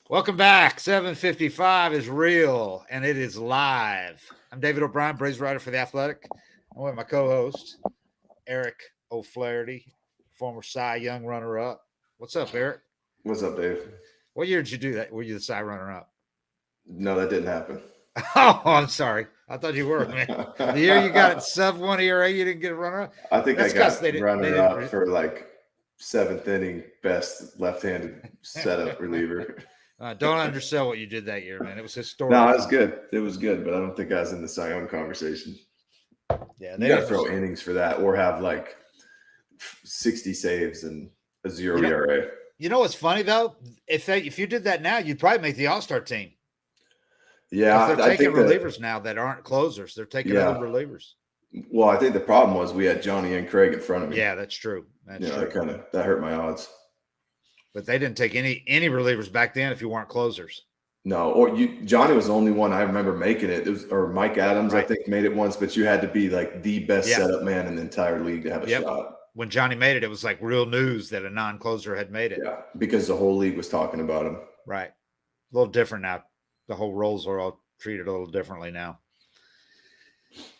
Welcome back. 755 is real and it is live. I'm David O'Brien, Braves writer for The Athletic. I'm with my co-host, Eric O'Flaherty, former Cy Young runner-up. What's up, Eric? What's up, Dave? What year did you do that? Were you the Cy runner-up? No, that didn't happen. Oh, I'm sorry. I thought you were, man. The year you got it sub 1 ERA, you didn't get a runner-up? I think I got runner-up for like seventh inning best left-handed setup reliever. Don't undersell what you did that year, man. It was historic. No, it was good. It was good, but I don't think I was in the Cy Young conversation. Yeah, you got to throw innings for that, or have like 60 saves and a 0 ERA. You know what's funny though? If you did that now, you'd probably make the All-Star team. Yeah, they're taking relievers now that aren't closers. They're taking other relievers. Well, I think the problem was we had Johnny and Craig in front of me. Yeah, that's true. That's true. That hurt my odds. But they didn't take any relievers back then if you weren't closers. No, Johnny was the only one I remember making it. It was, or Mike Adams, right. I think, made it once, but you had to be like the best setup man in the entire league to have a shot. When Johnny made it, it was like real news that a non-closer had made it. Yeah, because the whole league was talking about him. Right. A little different now. The whole roles are all treated a little differently now.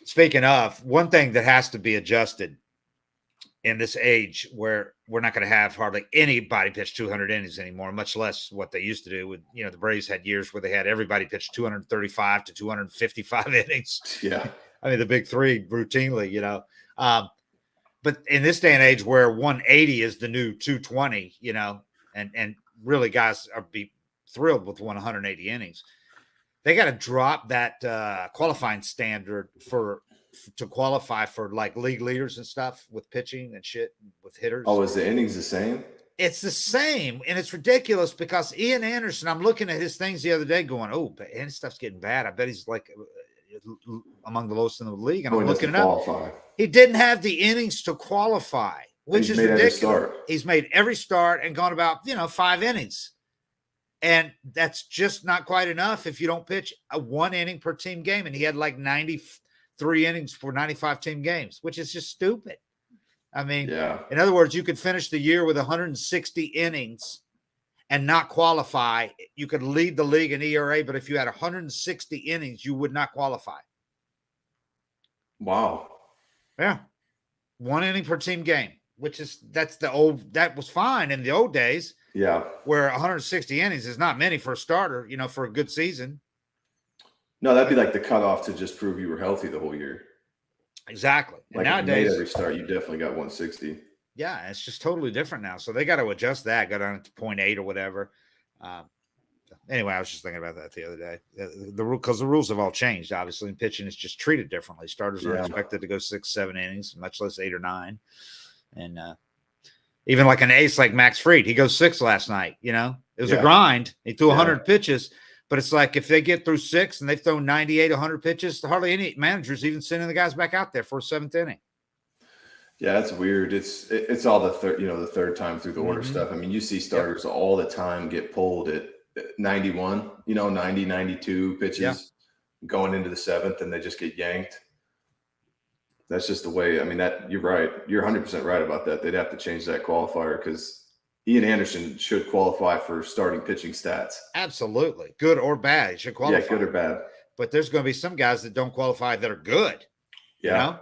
Speaking of, one thing that has to be adjusted in this age where we're not going to have hardly anybody pitch 200 innings anymore, much less what they used to do with, the Braves had years where they had everybody pitch 235 to 255 innings. Yeah. I mean, the big three routinely, but in this day and age where 180 is the new 220, and really guys are be thrilled with 180 innings. They got to drop that qualifying standard to qualify for like league leaders and stuff with pitching and shit with hitters. Oh, is the innings the same? It's the same, and it's ridiculous because Ian Anderson, I'm looking at his things the other day going, oh, but his stuff's getting bad. I bet he's like among the lowest in the league. And I'm looking it up. He didn't have the innings to qualify, which is ridiculous. He's made every start and gone about, 5 innings. And that's just not quite enough if you don't pitch a 1 inning per team game. And he had like 93 innings for 95 team games, which is just stupid. I mean, in other words, you could finish the year with 160 innings and not qualify. You could lead the league in ERA, but if you had 160 innings, you would not qualify. Wow. Yeah. 1 inning per team game, that was fine in the old days. Yeah. Where 160 innings is not many for a starter, for a good season. No, that'd be like the cutoff to just prove you were healthy the whole year. Exactly. Like nowadays, if you made every start, you definitely got 160. Yeah, it's just totally different now. So they got to adjust that, go down to 0.8 or whatever. Anyway, I was just thinking about that the other day. Because the rules have all changed, obviously, and pitching is just treated differently. Starters are expected to go 6-7 innings, much less 8 or 9. And even like an ace like Max Fried, he goes 6 last night. It was a grind. He threw 100 pitches, but it's like if they get through 6 and they've thrown 98, 100 pitches, hardly any managers even sending the guys back out there for a 7th inning. Yeah, that's weird. It's all the third time through the order stuff. I mean, you see starters all the time get pulled at 91, 90, 92 pitches going into the 7th, and they just get yanked. That's just the way. I mean, that you're right. You're 100% right about that. They'd have to change that qualifier because Ian Anderson should qualify for starting pitching stats. Absolutely. Good or bad. He should qualify. Yeah, good or bad. But there's going to be some guys that don't qualify that are good. Yeah.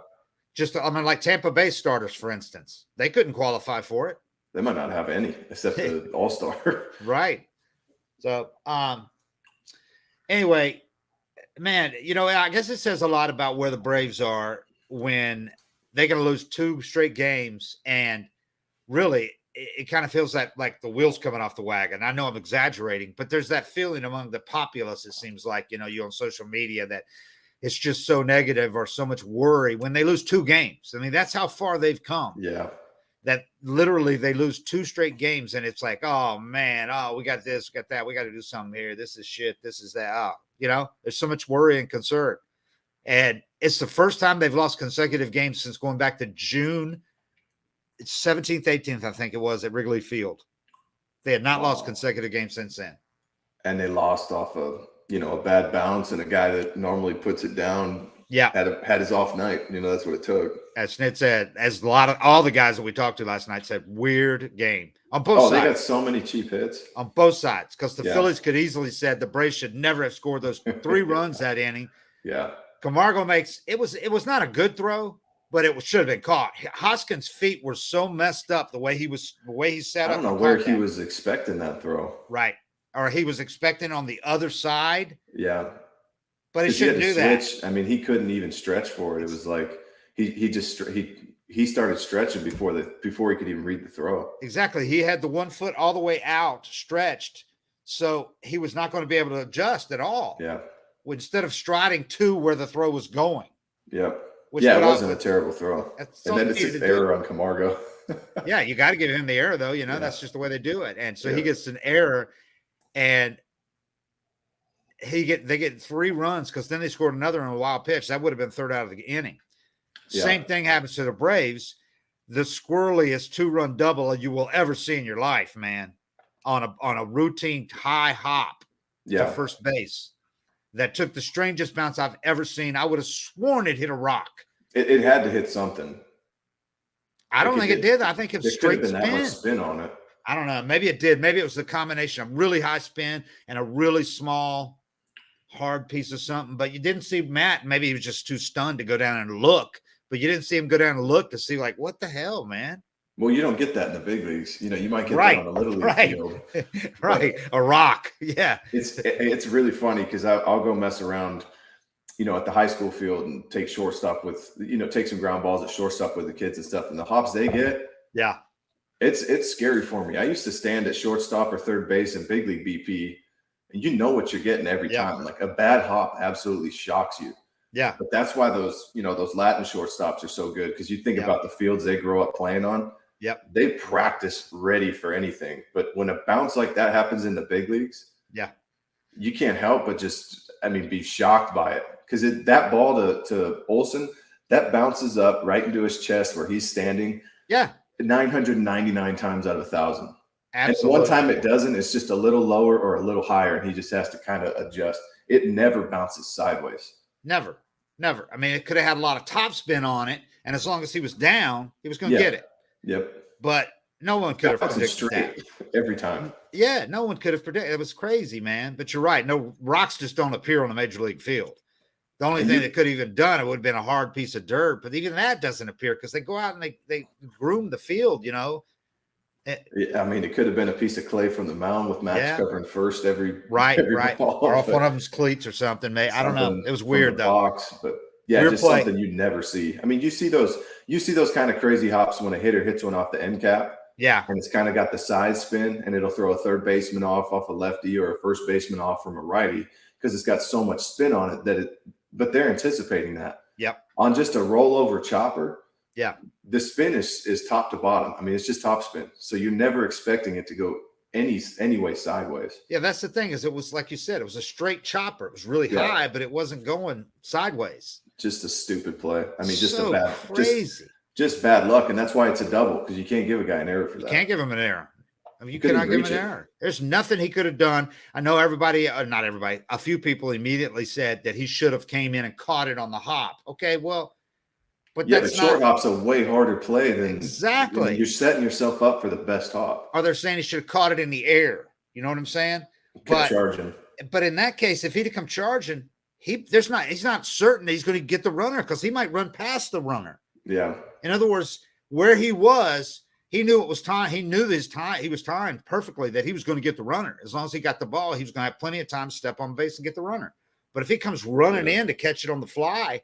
Like Tampa Bay starters, for instance. They couldn't qualify for it. They might not have any except the All-Star. Right. So, anyway, man, I guess it says a lot about where the Braves are when they're going to lose 2 straight games, and really it kind of feels like the wheels coming off the wagon. I know I'm exaggerating, but there's that feeling among the populace, it seems like, you on social media, that it's just so negative or so much worry when they lose 2 games. I mean, that's how far they've come. Yeah. That literally they lose 2 straight games, and it's like, oh man, we got this, we got that, we got to do something here. This is shit. This is that. There's so much worry and concern. And it's the first time they've lost consecutive games since going back to June 17th, 18th, I think it was, at Wrigley Field. They had not lost consecutive games since then. And they lost off of, a bad bounce and a guy that normally puts it down Yeah. Had his off night. That's what it took. As Snit said, as all the guys that we talked to last night said, weird game on both sides. Oh, they got so many cheap hits. On both sides, because the Phillies could easily said the Braves should never have scored those 3 runs that inning. Yeah. Camargo makes it was not a good throw, but it should have been caught. Hoskins' feet were so messed up the way he set up. I don't know where he was expecting that throw. Right. Or he was expecting on the other side. Yeah. But he shouldn't do that. I mean, he couldn't even stretch for it. It was like he started stretching before he could even read the throw. Exactly. He had the 1 foot all the way out stretched. So he was not going to be able to adjust at all. Yeah. Instead of striding to where the throw was going. Yep. It wasn't a terrible throw. And then it's an error on Camargo. Yeah, you got to give him the error, though. That's just the way they do it. And so he gets an error, and they get 3 runs because then they scored another on a wild pitch. That would have been 3rd out of the inning. Yeah. Same thing happens to the Braves. The squirreliest 2-run double you will ever see in your life, man, on a routine high hop to first base. That took the strangest bounce I've ever seen. I would have sworn it hit a rock. It had to hit something. I don't think it did. I think it was straight spin. That much spin on it. I don't know. Maybe it did. Maybe it was the combination of really high spin and a really small, hard piece of something. But you didn't see Matt. Maybe he was just too stunned to go down and look. But you didn't see him go down and look to see, like, what the hell, man? Well, you don't get that in the big leagues. You might get that on a little league field. Right. A rock. Yeah. It's really funny because I'll go mess around, at the high school field and take shortstop with, take some ground balls at shortstop with the kids and stuff. And the hops they get. Yeah. It's scary for me. I used to stand at shortstop or third base in big league BP, and you know what you're getting every time. Like a bad hop absolutely shocks you. Yeah. But that's why those Latin shortstops are so good, because you think about the fields they grow up playing on. Yep. They practice ready for anything. But when a bounce like that happens in the big leagues, you can't help but just, be shocked by it. Because that ball to Olsen, that bounces up right into his chest where he's standing. Yeah. 999 times out of 1,000. Absolutely. And one time it doesn't, it's just a little lower or a little higher, and he just has to kind of adjust. It never bounces sideways. Never. It could have had a lot of top spin on it, and as long as he was down, he was going to get it. Yep. But no one could have predicted that. Every time. Yeah, no one could have predicted. It was crazy, man. But you're right. No, rocks just don't appear on a major league field. The only thing that could have even done it would have been a hard piece of dirt. But even that doesn't appear because they go out and they groom the field, It could have been a piece of clay from the mound with Max covering first every ball, or off one of them's cleats or something. I don't know. It was weird though. Box, but just something you never see. You see those kind of crazy hops when a hitter hits one off the end cap. Yeah. And it's kind of got the side spin, and it'll throw a third baseman off a lefty or a first baseman off from a righty because it's got so much spin on it but they're anticipating that. Yep. On just a rollover chopper. Yeah. The spin is top to bottom. It's just top spin. So you're never expecting it to go any way sideways. Yeah, that's the thing, is it was like you said, it was a straight chopper. It was really high, but it wasn't going sideways. Just a stupid play. Just so a bad crazy. Just bad luck, and that's why it's a double, because you can't give a guy an error for that. You can't give him an error. You cannot give him an error. There's nothing he could have done. I know not everybody, a few people immediately said that he should have came in and caught it on the hop. Okay, well, but the short hop's a way harder play than exactly. You're setting yourself up for the best hop. Or they're saying he should have caught it in the air. You know what I'm saying? Kept charging. But in that case, if he'd have come charging, he's not certain that he's going to get the runner, because he might run past the runner. Yeah. In other words, where he was, he knew it was time. He knew his time. He was timed perfectly that he was going to get the runner. As long as he got the ball, he was going to have plenty of time to step on base and get the runner. But if he comes running in to catch it on the fly,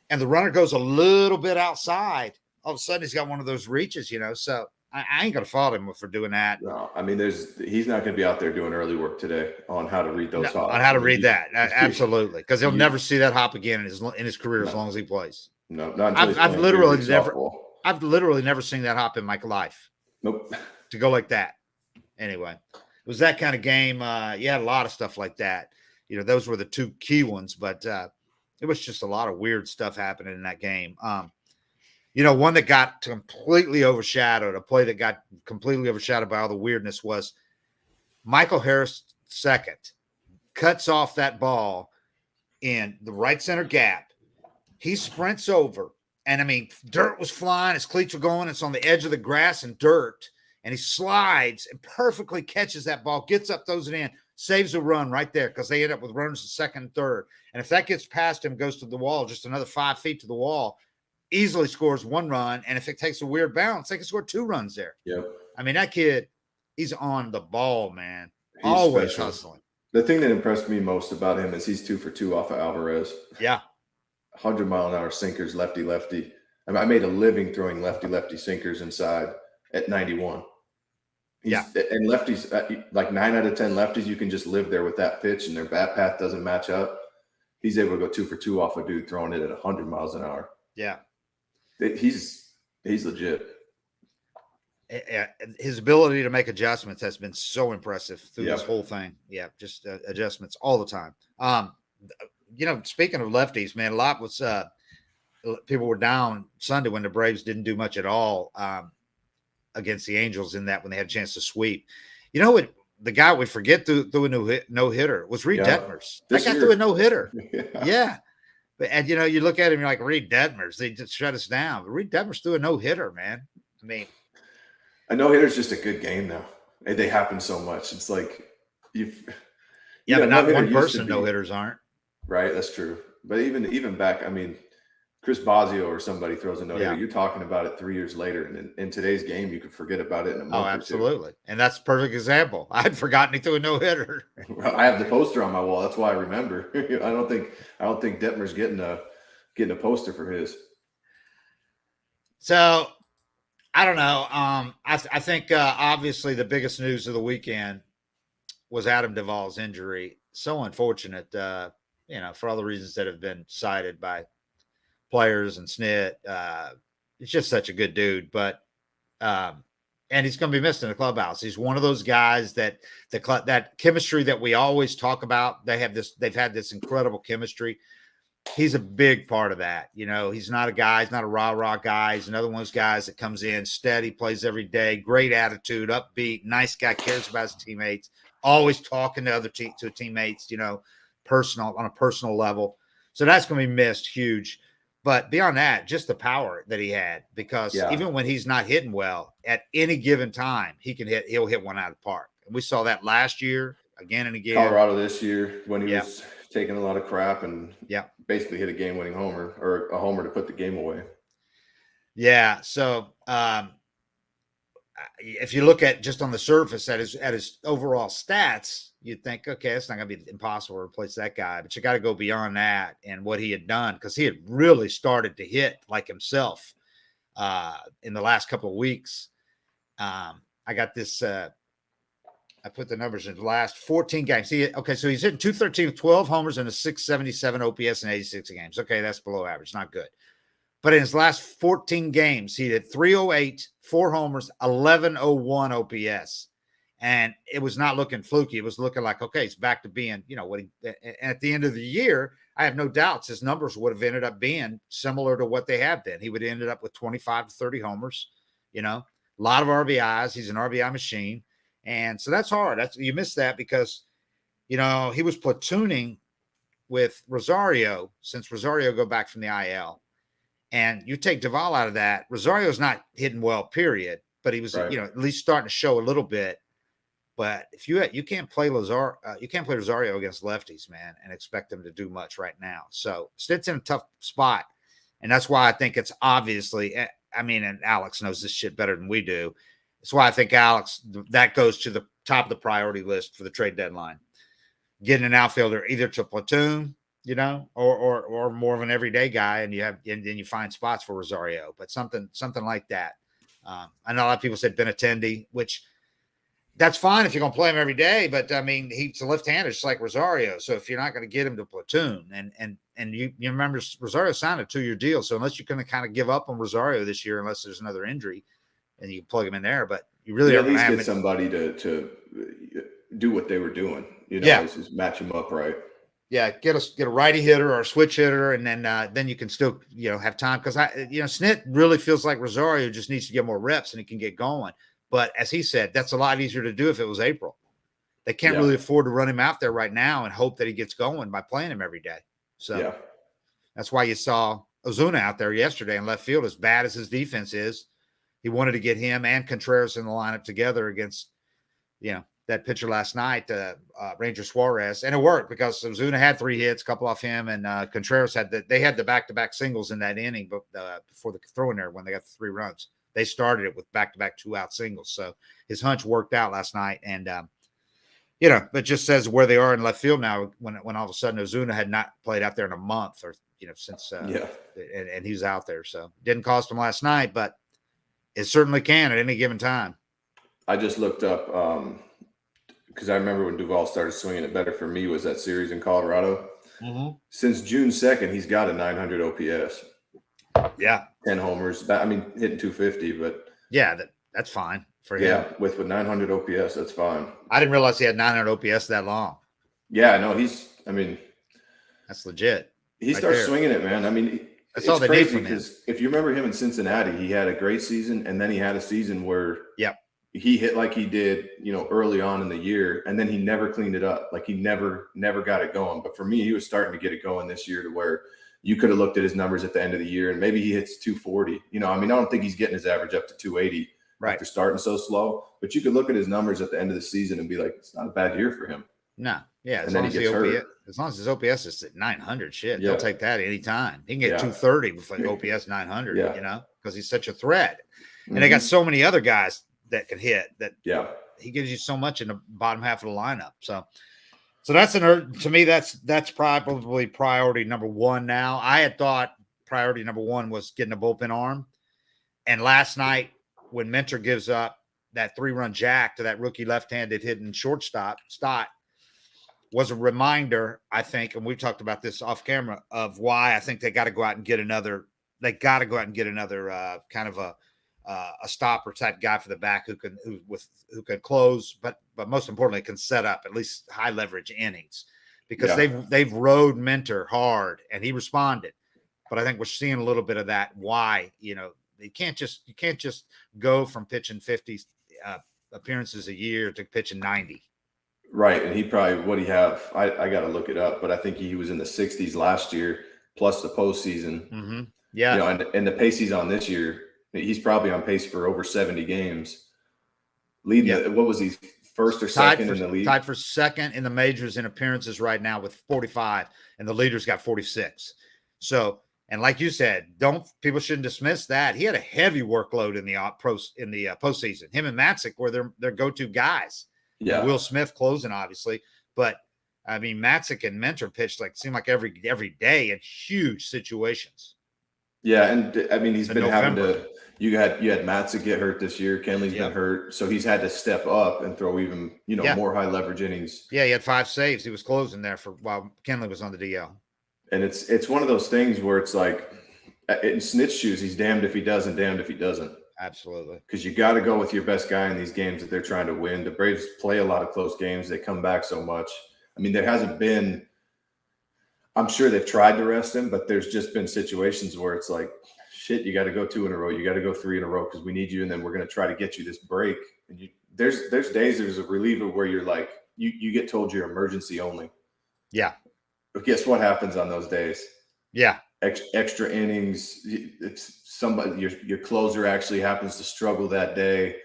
and the runner goes a little bit outside, all of a sudden he's got one of those reaches, So I ain't going to fault him for doing that. No, he's not going to be out there doing early work today on how to read those hops. On how to read that, absolutely, because he'll never see that hop again in his career as long as he plays. No, not until I've literally never seen that hop in my life. Nope. To go like that. Anyway, it was that kind of game. You had a lot of stuff like that. Those were the two key ones, but it was just a lot of weird stuff happening in that game. One that got completely overshadowed, a play that got completely overshadowed by all the weirdness, was Michael Harris second cuts off that ball in the right center gap, He sprints over, and I mean, dirt was flying. His cleats were going. It's on the edge of the grass and dirt, and he slides and perfectly catches that ball, gets up, throws it in, saves a run right there because they end up with runners the second and third. And if that gets past him, goes to the wall, just another 5 feet to the wall, easily scores 1 run. And if it takes a weird bounce, they can score 2 runs there. Yep. I mean, that kid, he's on the ball, man. He's always special. Hustling. The thing that impressed me most about him is he's 2 for 2 off of Alvarez. Yeah. 100-mile-an-hour sinkers, lefty. I mean, I made a living throwing lefty sinkers inside at 91. And lefties, like 9 out of 10 lefties, you can just live there with that pitch and their bat path doesn't match up. He's able to go 2 for 2 off a dude throwing it at 100 miles an hour. Yeah. He's legit. His ability to make adjustments has been so impressive through this whole thing. Yeah, just adjustments all the time. Speaking of lefties, man, a lot was people were down Sunday when the Braves didn't do much at all against the Angels in that when they had a chance to sweep. You know what? The guy we forget threw a no-hitter was Reed Detmers. That guy threw a no-hitter. Yeah. And, you look at him, you're like, Reed Detmers, they just shut us down. But Reed Detmers threw a no-hitter, man. I mean, a no-hitter is just a good game now. And they happen so much. It's like but not one person no-hitters aren't. Right, that's true. But even back, I mean, Chris Bosio or somebody throws a no-hitter. You're talking about it 3 years later. And in today's game, you could forget about it in a month. Oh, absolutely. And that's a perfect example. I had forgotten he threw a no-hitter. I have the poster on my wall. That's why I remember. I don't think Detmer's getting a poster for his. So I don't know. I think obviously the biggest news of the weekend was Adam Duvall's injury. So unfortunate, for all the reasons that have been cited by players and Snit. He's just such a good dude, but and he's going to be missed in the clubhouse. He's one of those guys that that chemistry that we always talk about. They've had this incredible chemistry. He's a big part of that. He's not a rah-rah guy. He's another one of those guys that comes in steady, plays every day, great attitude, upbeat, nice guy, cares about his teammates, always talking to other teammates, on a personal level. So that's going to be missed huge. But beyond that, just the power that he had, because even when he's not hitting well, at any given time, he'll hit one out of the park. And we saw that last year, again and again. Colorado this year when he was taking a lot of crap and basically hit a game-winning homer or a homer to put the game away. Yeah. So if you look at just on the surface at his overall stats, you'd think, okay, it's not going to be impossible to replace that guy, but you got to go beyond that and what he had done, because he had really started to hit like himself in the last couple of weeks. I got this. I put the numbers in the last 14 games. So he's hitting 213 with 12 homers and a 677 OPS in 86 games. Okay, that's below average, not good. But in his last 14 games, he did 308, 4 homers, 1101 OPS. And it was not looking fluky. It was looking like, okay, he's back to being, at the end of the year, I have no doubts his numbers would have ended up being similar to what they have been. He would have ended up with 25 to 30 homers, a lot of RBIs. He's an RBI machine. And so that's hard. You miss that because, he was platooning with Rosario since Rosario go back from the IL. And you take Duvall out of that, Rosario's not hitting well, period. But he was, at least starting to show a little bit. But if you can't play Rosario against lefties, man, and expect them to do much right now. So Stitt's in a tough spot. And that's why I think it's obviously, and Alex knows this shit better than we do. That's why I think Alex, that goes to the top of the priority list for the trade deadline. Getting an outfielder either to platoon, or more of an everyday guy, and then you find spots for Rosario, but something like that. I know a lot of people said Benintendi, which that's fine if you're going to play him every day, but he's a left-hander just like Rosario. So if you're not going to get him to platoon, and you remember Rosario signed a 2-year deal, so unless you're going to kind of give up on Rosario this year, unless there's another injury, and you can plug him in there, but you really at least get somebody to do what they were doing, just match him up right. Yeah, get a righty hitter or a switch hitter, and then you can still have time, because Snit really feels like Rosario just needs to get more reps and he can get going. But as he said, that's a lot easier to do if it was April. They can't really afford to run him out there right now and hope that he gets going by playing him every day. So that's why you saw Ozuna out there yesterday in left field, as bad as his defense is. He wanted to get him and Contreras in the lineup together against, that pitcher last night, Ranger Suarez, and it worked because Ozuna had 3 hits, a couple off him, and Contreras had the back-to-back singles in that inning, but before the throw in there when they got the 3 runs, they started it with back-to-back 2-out singles. So his hunch worked out last night, and but just says where they are in left field now. When all of a sudden Ozuna had not played out there in a month, or since and he's out there, so didn't cost him last night, but it certainly can at any given time. I just looked up. Because I remember when Duvall started swinging it better for me was that series in Colorado. Mm-hmm. Since June 2nd, he's got a 900 OPS. Yeah. 10 homers. Hitting 250, but. Yeah, that's fine for him. Yeah, with 900 OPS, that's fine. I didn't realize he had 900 OPS that long. Yeah, no, that's legit. He starts swinging it, man. That's all they need from him. Because if you remember him in Cincinnati, he had a great season, and then he had a season where he hit like he did, early on in the year, and then he never cleaned it up. Like he never got it going. But for me, he was starting to get it going this year to where you could have looked at his numbers at the end of the year and maybe he hits 240. I don't think he's getting his average up to 280 after starting so slow. But you could look at his numbers at the end of the season and be like, it's not a bad year for him. No. Yeah. And then he gets hurt. As long as his OPS is at 900, they'll take that any time. He can get 230 with OPS 900, because he's such a threat. And they got so many other guys that can hit that. He gives you so much in the bottom half of the lineup. So that's to me, that's probably priority number 1 now. I had thought priority number 1 was getting a bullpen arm. And last night when Mentor gives up that 3-run jack to that rookie left-handed hitting shortstop, Stott, was a reminder, I think, and we've talked about this off camera, of why I think they got to go out and get another kind of a stopper type guy for the back who can close, but most importantly can set up at least high leverage innings, because they've rode Mentor hard and he responded. But I think we're seeing a little bit of that. Why, you can't just go from pitching 50 appearances a year to pitching 90. Right. And he probably, what he have, I got to look it up, but I think he was in the 60s last year plus the postseason. Mm-hmm. Yeah. And the pace he's on this year, he's probably on pace for over 70 games. Leading, what was he, first or second in the league? Tied for second in the majors in appearances right now with 45, and the leader's got 46. So, and like you said, people shouldn't dismiss that. He had a heavy workload in the postseason. Him and Matzik were their go-to guys. Yeah. Will Smith closing, obviously, but Matzik and Mentor pitched seemed like every day in huge situations. Yeah, and he's been having to. You had Matzik get hurt this year. Kenley's been hurt, so he's had to step up and throw even more high leverage innings. Yeah, he had 5 saves. He was closing there while Kenley was on the DL. And it's one of those things where it's like in Snit's shoes, he's damned if he does and damned if he doesn't. Absolutely, because you got to go with your best guy in these games that they're trying to win. The Braves play a lot of close games. They come back so much. There hasn't been. I'm sure they've tried to rest him, but there's just been situations where it's like, shit, you got to go 2 in a row. You got to go 3 in a row because we need you. And then we're going to try to get you this break. And there's a reliever where you're like, you get told you're emergency only. Yeah. But guess what happens on those days? Yeah. Extra innings. It's somebody, your closer actually happens to struggle that day.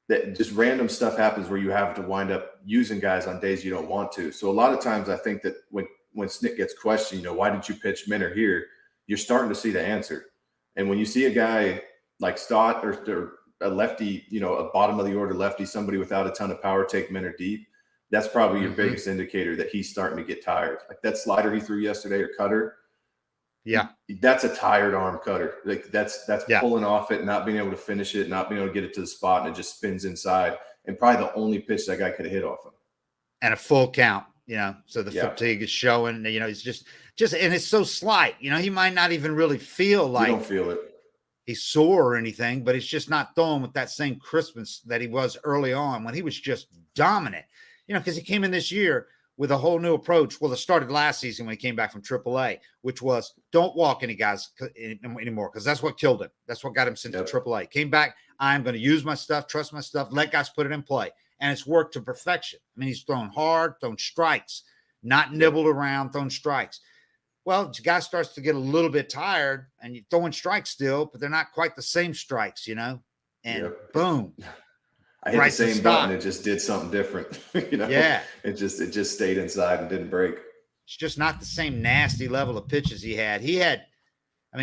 That just random stuff happens where you have to wind up using guys on days you don't want to. So a lot of times I think that when Snit gets questioned, why did you pitch Minter here? You're starting to see the answer. And when you see a guy like Stott or a lefty, a bottom of the order lefty, somebody without a ton of power take Minter deep, that's probably your biggest indicator that he's starting to get tired. Like that slider he threw yesterday or cutter. Yeah. That's a tired arm cutter. Like that's pulling off it, not being able to finish it, not being able to get it to the spot, and it just spins inside. And probably the only pitch that guy could have hit off him. And a full count. So the fatigue is showing, it's just, and it's so slight, he might not even really feel like you don't feel it. He's sore or anything, but he's just not throwing with that same crispness that he was early on when he was just dominant, because he came in this year with a whole new approach. Well, it started last season when he came back from AAA, which was don't walk any guys anymore, because that's what killed him. That's what got him sent to AAA. Came back, I'm going to use my stuff, trust my stuff, let guys put it in play. And it's worked to perfection. He's thrown hard, thrown strikes, not nibbled around, thrown strikes. Well, the guy starts to get a little bit tired, and you're throwing strikes still, but they're not quite the same strikes, and boom. I hit the same button. It just did something different. Yeah. It just stayed inside and didn't break. It's just not the same nasty level of pitches he had.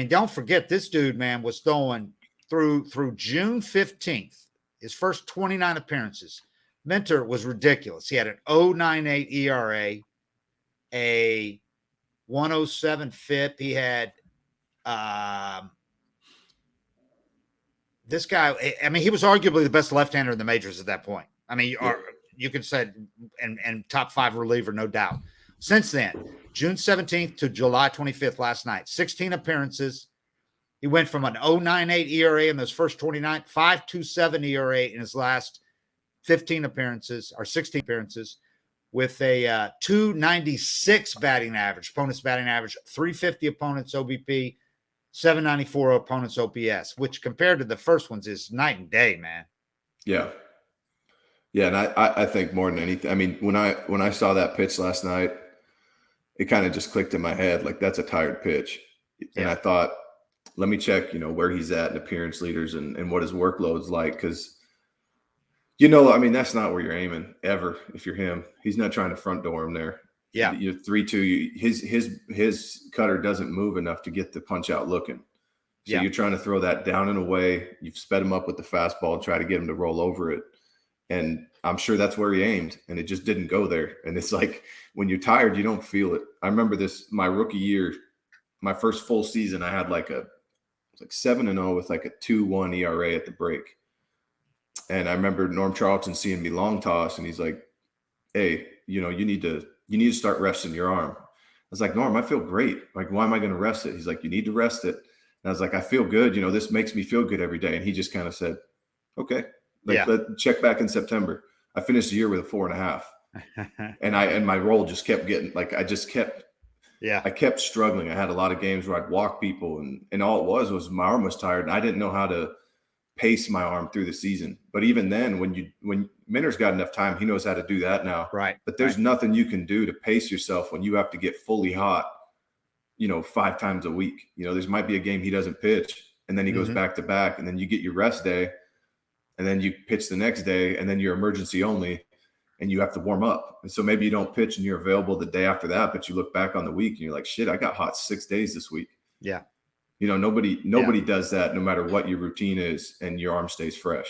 Don't forget, this dude, man, was throwing through June 15th, his first 29 appearances. Minter was ridiculous. He had an 0.98 ERA, a 107 FIP. He had this guy. He was arguably the best left-hander in the majors at that point. You could say, and top 5 reliever, no doubt. Since then, June 17th to July 25th, last night, 16 appearances. He went from an 0.98 ERA in those first 29, 5.27 ERA in his last 15 appearances, or 16 appearances, with a 296 batting average, opponent's batting average, 350 opponent's OBP, 794 opponent's OPS, which compared to the first ones is night and day, man. Yeah. Yeah, and I think more than anything, when I saw that pitch last night, it kind of just clicked in my head, like, that's a tired pitch. And I thought, let me check, where he's at in appearance leaders and what his workload's like. Because, that's not where you're aiming ever. If you're him, he's not trying to front door him there. Yeah. You're 3-2. His cutter doesn't move enough to get the punch out looking. So you're trying to throw that down and away. You've sped him up with the fastball and try to get him to roll over it. And I'm sure that's where he aimed, and it just didn't go there. And it's like, when you're tired, you don't feel it. I remember this, my rookie year, my first full season, I had like 7-0 with like a 2.1 ERA at the break. And I remember Norm Charlton seeing me long toss, and he's like, hey, you need to start resting your arm. I was like, Norm, I feel great. Like, why am I going to rest it? He's like, you need to rest it. And I was like, I feel good. This makes me feel good every day. And he just kind of said, okay. Let's check back in September. I finished the year with a 4.5. and my role just kept getting, like, I kept struggling. I had a lot of games where I'd walk people, and all it was my arm was tired, and I didn't know how to pace my arm through the season. But even then, when Minter's got enough time, he knows how to do that now. Right. But there's nothing you can do to pace yourself when you have to get fully hot, 5 times a week. There might be a game he doesn't pitch, and then he goes back to back, and then you get your rest day, and then you pitch the next day, and then you're emergency only, and you have to warm up. And so maybe you don't pitch and you're available the day after that, but you look back on the week and you're like, shit, I got hot 6 days this week. Yeah. Nobody does that, no matter what your routine is, and your arm stays fresh.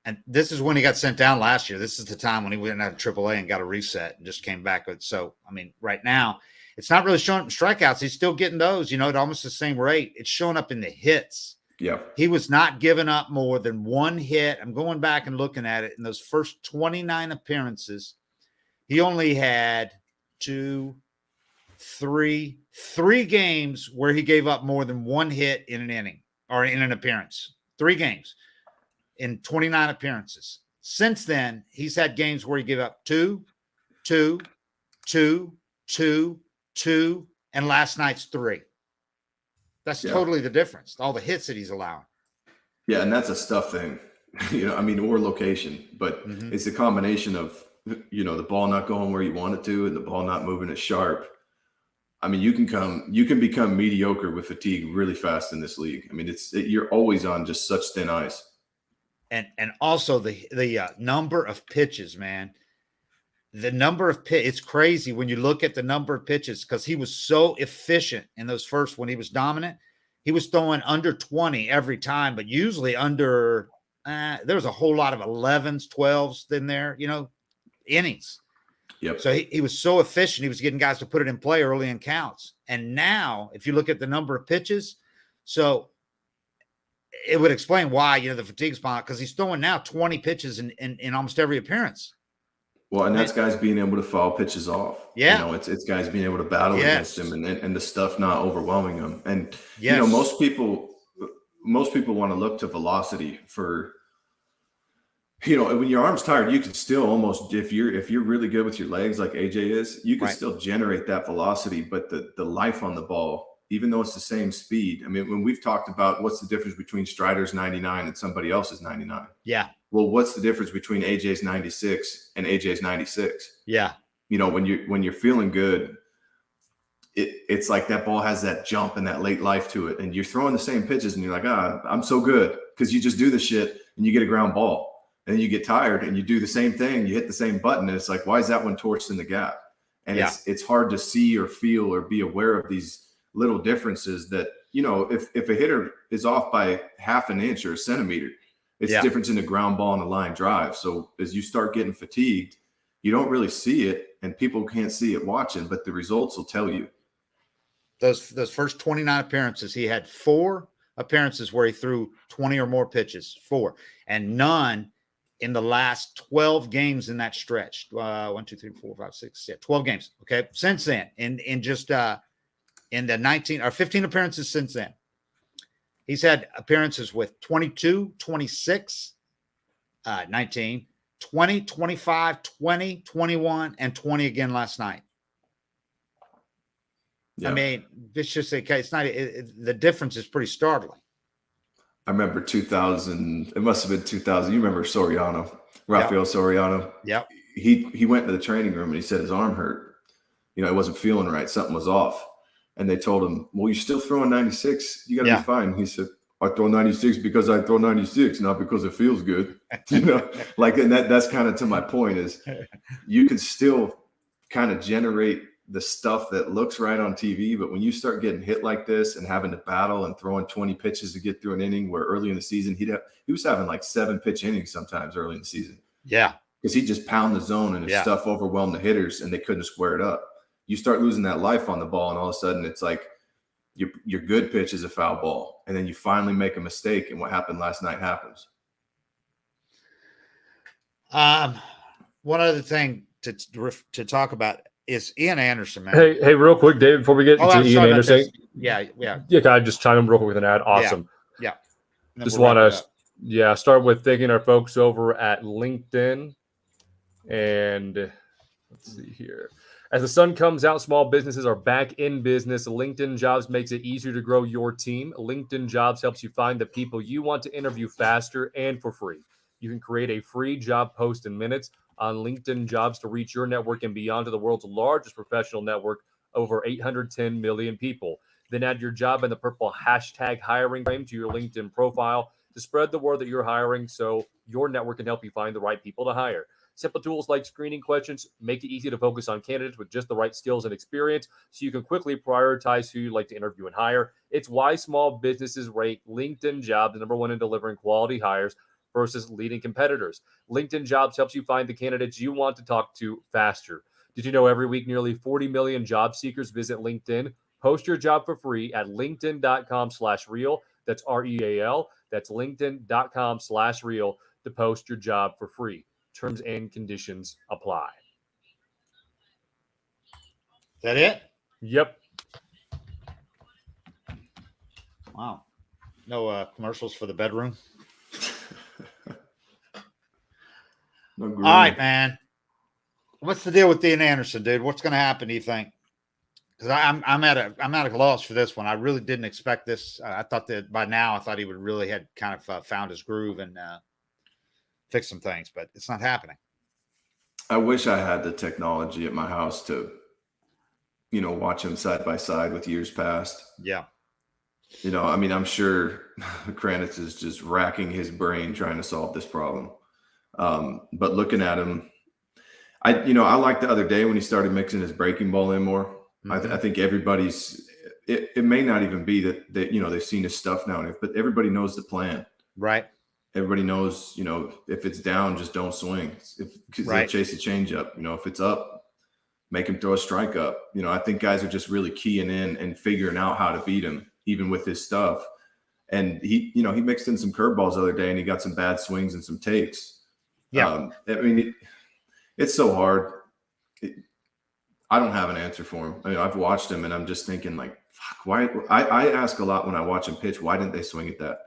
And this is when he got sent down last year. This is the time when he went out to AAA and got a reset and just came back with. So, right now, it's not really showing up in strikeouts. He's still getting those, at almost the same rate. It's showing up in the hits. Yeah. He was not giving up more than 1 hit. I'm going back and looking at it. In those first 29 appearances, he only had 3 games where he gave up more than 1 hit in an inning or in an appearance. 3 games in 29 appearances. Since then, he's had games where he gave up 2, 2, 2, 2, 2, and last night's 3. That's totally the difference. All the hits that he's allowing. Yeah, and that's a stuff thing, or location. But it's a combination of, the ball not going where you want it to and the ball not moving as sharp. You can become mediocre with fatigue really fast in this league. You're always on just such thin ice. And also the number of pitches, man. The number of it's crazy when you look at the number of pitches, because he was so efficient in those first, when he was dominant. He was throwing under 20 every time, but usually under there was a whole lot of 11s, 12s in there, innings. Yep. So he was so efficient. He was getting guys to put it in play early in counts. And now, if you look at the number of pitches, so it would explain why, the fatigue spot, because he's throwing now 20 pitches in almost every appearance. Well, and that's guys being able to foul pitches off. Yeah. It's guys being able to battle against him and the stuff not overwhelming them. And, yes. Most people want to look to velocity for, when your arm's tired, you can still almost, if you're really good with your legs, like AJ is, you can still generate that velocity, but the life on the ball, even though it's the same speed. When we've talked about what's the difference between Strider's 99 and somebody else's 99. Yeah. Well, what's the difference between AJ's 96 and AJ's 96? Yeah. When you're feeling good, it's like that ball has that jump and that late life to it. And you're throwing the same pitches and you're like, I'm so good, because you just do the shit and you get a ground ball. And then you get tired and you do the same thing. You hit the same button. And it's like, why is that one torched in the gap? And it's hard to see or feel or be aware of these little differences that, you know, if a hitter is off by half an inch or a centimeter, it's difference in the ground ball and the line drive. So as you start getting fatigued, you don't really see it, and people can't see it watching, but the results will tell you. Those first 29 appearances, he had 4 appearances where he threw 20 or more pitches, 4, and none in the last 12 games in that stretch. 1, 2, 3, 4, 5, 6, 12 games. Okay. Since then, in just in the 19 or 15 appearances since then, he's had appearances with 22, 26, 19, 20, 25, 20, 21, and 20 again last night. Yeah. I mean, it's just okay. It's not the difference is pretty startling. I remember 2000. It must have been 2000. You remember Soriano, Rafael Soriano? Yeah. He went to the training room and he said his arm hurt. You know, it wasn't feeling right. Something was off. And they told him, "Well, you're still throwing 96. You got to be fine." He said, "I throw 96 because I throw 96, not because it feels good." You know, like, and that's kind of to my point is you can still kind of generate the stuff that looks right on TV, but when you start getting hit like this and having to battle and throwing 20 pitches to get through an inning, where early in the season he was having like 7-pitch innings sometimes early in the season. Yeah, because he'd just pound the zone and his stuff overwhelmed the hitters and they couldn't square it up. You start losing that life on the ball, and all of a sudden it's like your good pitch is a foul ball, and then you finally make a mistake, and what happened last night happens. One other thing to talk about is Ian Anderson, man. Hey, real quick, David, before we get to Ian Anderson. Yeah. Can I just chime in real quick with an ad? Awesome. Yeah. Just want to, start with thanking our folks over at LinkedIn. And let's see here. As the sun comes out, small businesses are back in business. LinkedIn Jobs makes it easier to grow your team. LinkedIn Jobs helps you find the people you want to interview faster and for free. You can create a free job post in minutes on LinkedIn Jobs to reach your network and beyond to the world's largest professional network, over 810 million people. Then add your job in the purple hashtag hiring frame to your LinkedIn profile to spread the word that you're hiring so your network can help you find the right people to hire. Simple tools like screening questions make it easy to focus on candidates with just the right skills and experience so you can quickly prioritize who you'd like to interview and hire. It's why small businesses rate LinkedIn Jobs the #1 in delivering quality hires versus leading competitors. LinkedIn Jobs helps you find the candidates you want to talk to faster. Did you know every week nearly 40 million job seekers visit LinkedIn? Post your job for free at linkedin.com/real. That's REAL. That's linkedin.com/real to post your job for free. Terms and conditions apply. Is that it? Yep. Wow. No commercials for the bedroom? No. All right, man. What's the deal with Ian Anderson, dude? What's going to happen, do you think? Because I'm at a loss for this one. I really didn't expect this. I thought that by now I thought he would really had kind of found his groove and fix some things, but it's not happening. I wish I had the technology at my house to, watch him side by side with years past. Yeah. I mean, I'm sure Kranitz is just racking his brain trying to solve this problem. But looking at him, I liked the other day when he started mixing his breaking ball in more. Mm-hmm. I think everybody's, it may not even be that they've seen his stuff now, but everybody knows the plan. Right. Everybody knows, if it's down, just don't swing. Because they'll chase a changeup. If it's up, make him throw a strike up. I think guys are just really keying in and figuring out how to beat him, even with his stuff. And he mixed in some curveballs the other day, and he got some bad swings and some takes. Yeah. I mean, it's so hard. I don't have an answer for him. I mean, I've watched him, and I'm just thinking, like, fuck, why? I ask a lot when I watch him pitch, why didn't they swing at that?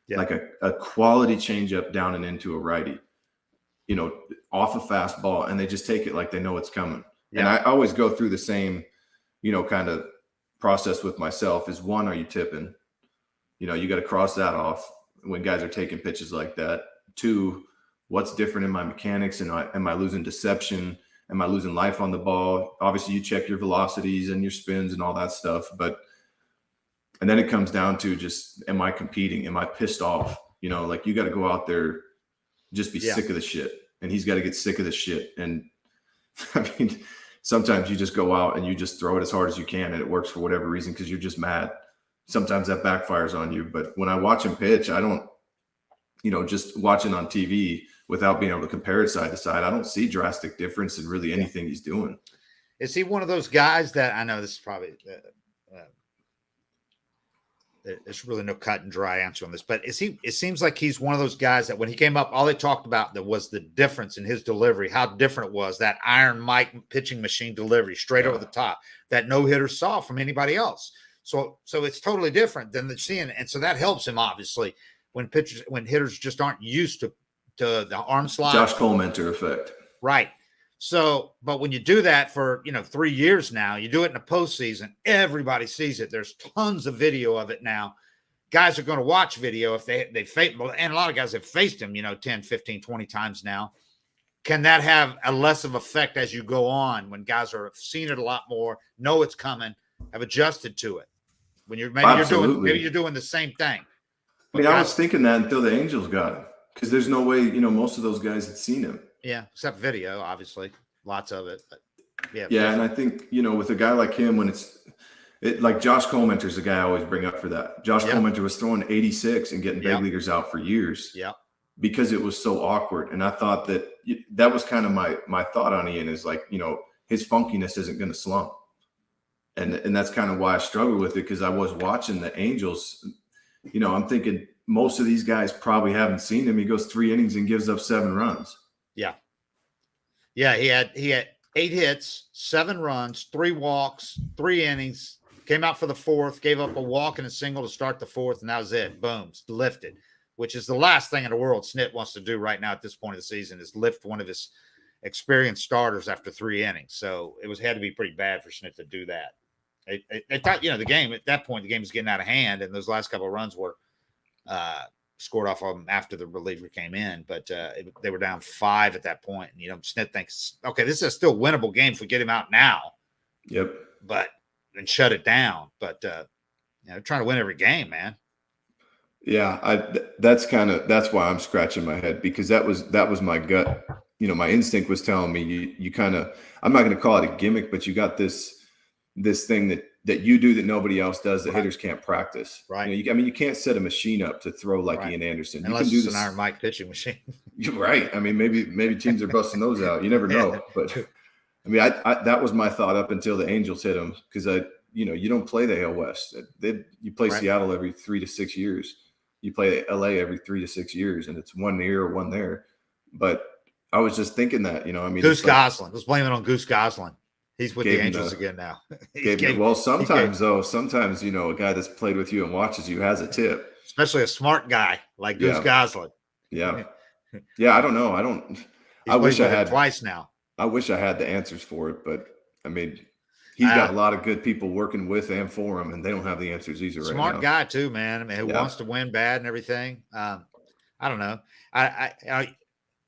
Yeah. Like a quality changeup down and into a righty, off a fastball, and they just take it like they know it's coming. Yeah. And I always go through the same, kind of process with myself is, one, are you tipping? You got to cross that off when guys are taking pitches like that. 2, what's different in my mechanics? And am I losing deception? Am I losing life on the ball? Obviously, you check your velocities and your spins and all that stuff. And then it comes down to just, am I competing? Am I pissed off? You know, like you got to go out there, just be sick of the shit. And he's got to get sick of the shit. And I mean, sometimes you just go out and you just throw it as hard as you can and it works for whatever reason because you're just mad. Sometimes that backfires on you. But when I watch him pitch, I don't, you know, just watching on TV without being able to compare it side to side, I don't see drastic difference in really anything he's doing. Is he one of those guys that, I know this is probably there's really no cut and dry answer on this, but it seems like he's one of those guys that when he came up, all they talked about that was the difference in his delivery, how different it was, that Iron Mike pitching machine delivery straight over the top that no hitter saw from anybody else. So it's totally different than the seeing. And so that helps him obviously when hitters just aren't used to the arm slide. Josh Colementor effect. Right. So, but when you do that for, 3 years now, you do it in the postseason, everybody sees it. There's tons of video of it now. Guys are going to watch video if they face, and a lot of guys have faced him, 10, 15, 20 times now. Can that have a less of effect as you go on when guys have seen it a lot more, know it's coming, have adjusted to it? When you're you're doing the same thing. I mean, I was thinking that until the Angels got him, because there's no way, most of those guys had seen him. Yeah, except video, obviously, lots of it. But yeah, and I think with a guy like him, when like Josh Colementor is a guy I always bring up for that. Josh Colementor was throwing 86 and getting big leaguers out for years. Yeah, because it was so awkward, and I thought that was kind of my thought on Ian is like his funkiness isn't going to slump, and that's kind of why I struggled with it because I was watching the Angels. I'm thinking most of these guys probably haven't seen him. He goes 3 innings and gives up 7 runs. Yeah, he had 8 hits, 7 runs, 3 walks, 3 innings, came out for the 4th, gave up a walk and a single to start the 4th, and that was it. Boom, lifted, which is the last thing in the world Snit wants to do right now at this point of the season is lift one of his experienced starters after 3 innings. So it had to be pretty bad for Snit to do that. They thought, the game at that point, the game was getting out of hand, and those last couple of runs were scored off of them after the reliever came in, but they were down 5 at that point. And, Snit thinks, okay, this is a still winnable game if we get him out now. Yep. But then shut it down. But, trying to win every game, man. Yeah. That's why I'm scratching my head, because that was my gut. My instinct was telling me you kind of, I'm not going to call it a gimmick, but you got this thing that you do that nobody else does that hitters can't practice. Right. You can't set a machine up to throw like Ian Anderson. Unless you can do it's an Iron Mike pitching machine. You're right. I mean, maybe teams are busting those out. You never know. But I mean, I that was my thought up until the Angels hit him, because you don't play the AL West. You play Seattle every 3 to 6 years. You play LA every 3 to 6 years, and it's 1 here or 1 there. But I was just thinking that, Goose Goslin. Let's blame it on Goose Goslin. He's with the Angels again now. Sometimes a guy that's played with you and watches you has a tip, especially a smart guy like Goose Goslin. Yeah, I don't know. I wish I had twice now. I wish I had the answers for it, but I mean, he's got a lot of good people working with and for him, and they don't have the answers either. Smart guy too, man. I mean, who wants to win bad and everything. I don't know. I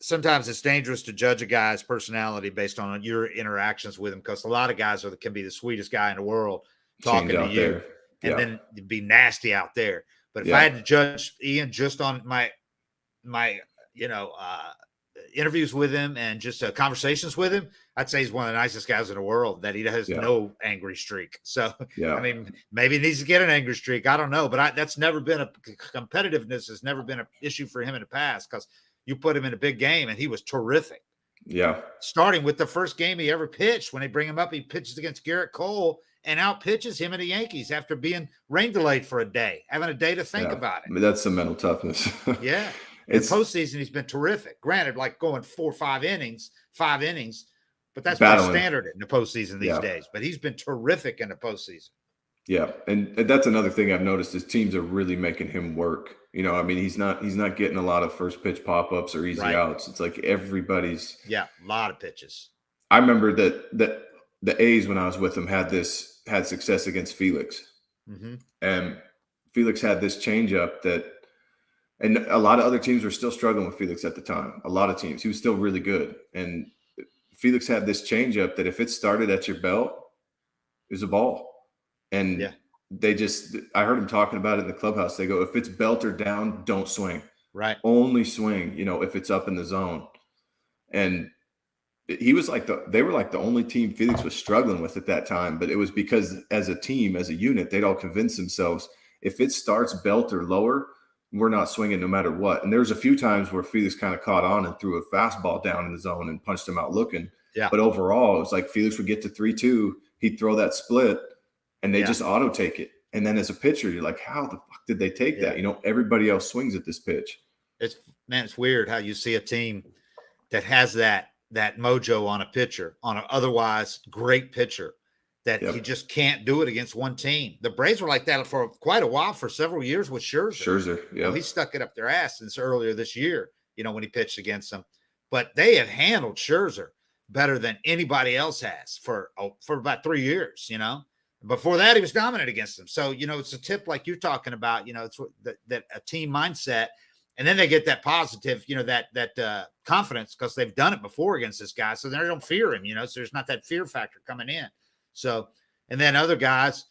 sometimes it's dangerous to judge a guy's personality based on your interactions with him, because a lot of guys can be the sweetest guy in the world talking to you and then be nasty out there. But if I had to judge Ian just on my interviews with him and just conversations with him, I'd say he's one of the nicest guys in the world, that he has no angry streak. So, I mean, maybe he needs to get an angry streak. I don't know, but that's never been competitiveness has never been an issue for him in the past, because you put him in a big game and he was terrific. Yeah. Starting with the first game he ever pitched, when they bring him up, he pitches against Garrett Cole and out pitches him and the Yankees after being rain delayed for a day, having a day to think about it. I mean, that's some mental toughness. Yeah. In postseason, he's been terrific. Granted, like going 4 or 5 innings, but that's my standard in the postseason these days. But he's been terrific in the postseason. Yeah, and that's another thing I've noticed is teams are really making him work. I mean, he's not getting a lot of first pitch pop-ups or easy outs. It's like everybody's a lot of pitches. I remember that the A's, when I was with them, had success against Felix. Mm-hmm. And Felix had this changeup and a lot of other teams were still struggling with Felix at the time. A lot of teams. He was still really good. And Felix had this changeup that if it started at your belt, it was a ball. And I heard him talking about it in the clubhouse. They go, if it's belt or down, don't swing. Right. Only swing, if it's up in the zone. And he was they were like the only team Felix was struggling with at that time. But it was because as a team, as a unit, they'd all convinced themselves, if it starts belt or lower, we're not swinging no matter what. And there was a few times where Felix kind of caught on and threw a fastball down in the zone and punched him out looking. Yeah. But overall, it was like Felix would get to 3-2, he'd throw that split, and they just auto take it. And then as a pitcher, you're like, how the fuck did they take that? Everybody else swings at this pitch. It's weird how you see a team that has that mojo on a pitcher, on an otherwise great pitcher, that he just can't do it against one team. The Braves were like that for quite a while, for several years with Scherzer. Yeah. He stuck it up their ass since earlier this year, when he pitched against them. But they have handled Scherzer better than anybody else has for about 3 years, Before that, he was dominant against them. So, it's a tip like you're talking about, it's that a team mindset. And then they get that positive, that confidence because they've done it before against this guy. So they don't fear him, so there's not that fear factor coming in. So, and then other guys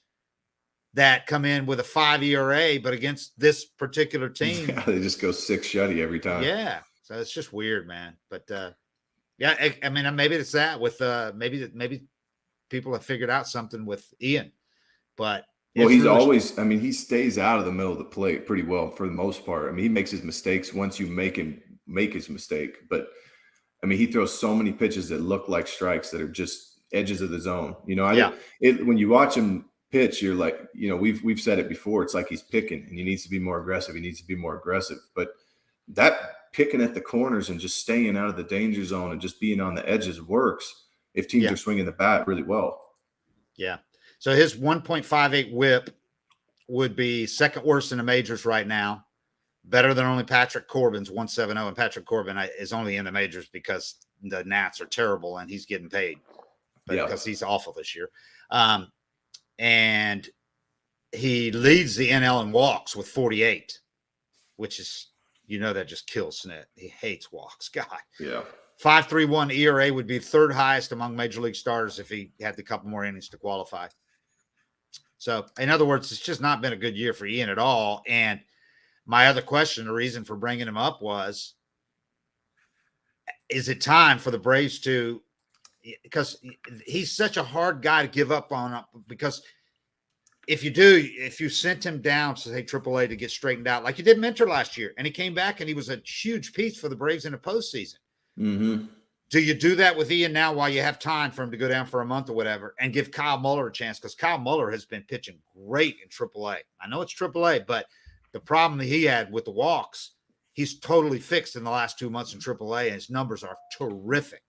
that come in with a 5 ERA, but against this particular team, they just go 6 shutty every time. Yeah. So it's just weird, man. But I mean, maybe it's that with maybe people have figured out something with Ian, but he's always, he stays out of the middle of the plate pretty well for the most part. He makes his mistakes once you make him make his mistake. But he throws so many pitches that look like strikes that are just edges of the zone. When you watch him pitch, you're like, we've said it before. It's like he's picking and he needs to be more aggressive. But that picking at the corners and just staying out of the danger zone and just being on the edges works if teams are swinging the bat really well. Yeah. So his 1.58 whip would be second worst in the majors right now, better than only Patrick Corbin's 1.70. And Patrick Corbin is only in the majors because the Nats are terrible and he's getting paid. Because he's awful this year. And he leads the NL in walks with 48, which is, that just kills Snit. He hates walks. God. Yeah. 5.31 ERA would be third highest among major league starters if he had a couple more innings to qualify. So, in other words, it's just not been a good year for Ian at all. And my other question, the reason for bringing him up was, is it time for the Braves to, because he's such a hard guy to give up on, because if you sent him down to say AAA to get straightened out, like you did Mentor last year, and he came back and he was a huge piece for the Braves in the postseason. Mm-hmm. Do you do that with Ian now while you have time for him to go down for a month or whatever and give Kyle Muller a chance? Because Kyle Muller has been pitching great in AAA. I know it's AAA, but the problem that he had with the walks, he's totally fixed in the last 2 months in AAA, and his numbers are terrific.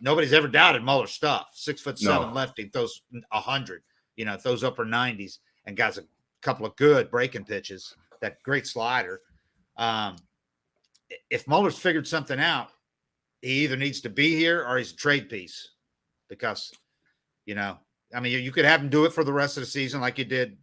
Nobody's ever doubted Muller's stuff. 6'7" lefty, throws 100, throws upper 90s, and got a couple of good breaking pitches, that great slider. If Muller's figured something out, he either needs to be here or he's a trade piece, because, you could have him do it for the rest of the season like you did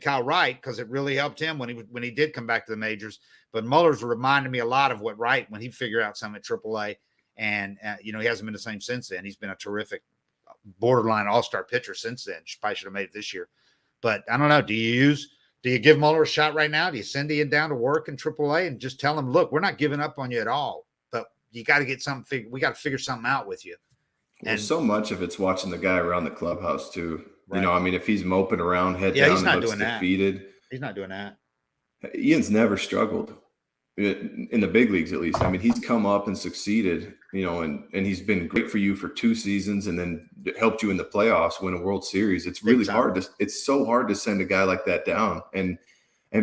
Kyle Wright, because it really helped him when he did come back to the majors. But Muller's reminded me a lot of what Wright, when he figured out something at AAA. And, he hasn't been the same since then. He's been a terrific borderline all-star pitcher since then. Probably should have made it this year. But I don't know. Do you give Muller a shot right now? Do you send Ian down to work in AAA and just tell him, look, we're not giving up on you at all, but you got to get something. We got to figure something out with you. And so much of it's watching the guy around the clubhouse too. Right. If he's moping around, head down, he's not looks doing defeated. That. He's not doing that. Ian's never struggled in the big leagues, at least. He's come up and succeeded, and he's been great for you for 2 seasons, and then helped you in the playoffs win a World Series. It's really hard it's so hard to send a guy like that down. And